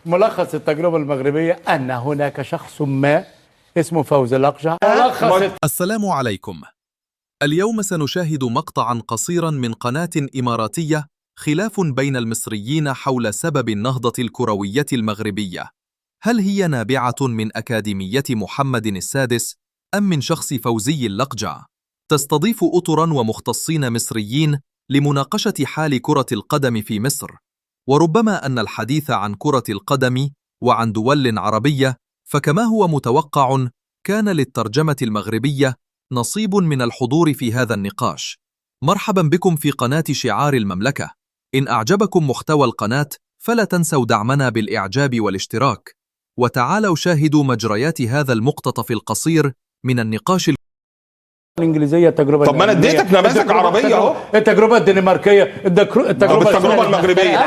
ملخص التجربة المغربية أن هناك شخص ما اسمه فوزي الأقجع. السلام عليكم. اليوم سنشاهد مقطعا قصيرا من قناة إماراتية خلاف بين المصريين حول سبب النهضة الكروية المغربية. هل هي نابعة من أكاديمية محمد السادس أم من شخص فوزي الأقجع؟ تستضيف أطرا ومختصين مصريين لمناقشة حال كرة القدم في مصر، وربما أن الحديث عن كرة القدم وعن دول عربية فكما هو متوقع كان للترجمة المغربية نصيب من الحضور في هذا النقاش. مرحبا بكم في قناة شعار المملكة. إن أعجبكم محتوى القناة فلا تنسوا دعمنا بالإعجاب والاشتراك، وتعالوا شاهدوا مجريات هذا المقتطف القصير من النقاش الإنجليزية. التجربة طب ما أنا اديتك نماذج عربية أهو. التجربة الدنماركية، التجربة المغربية.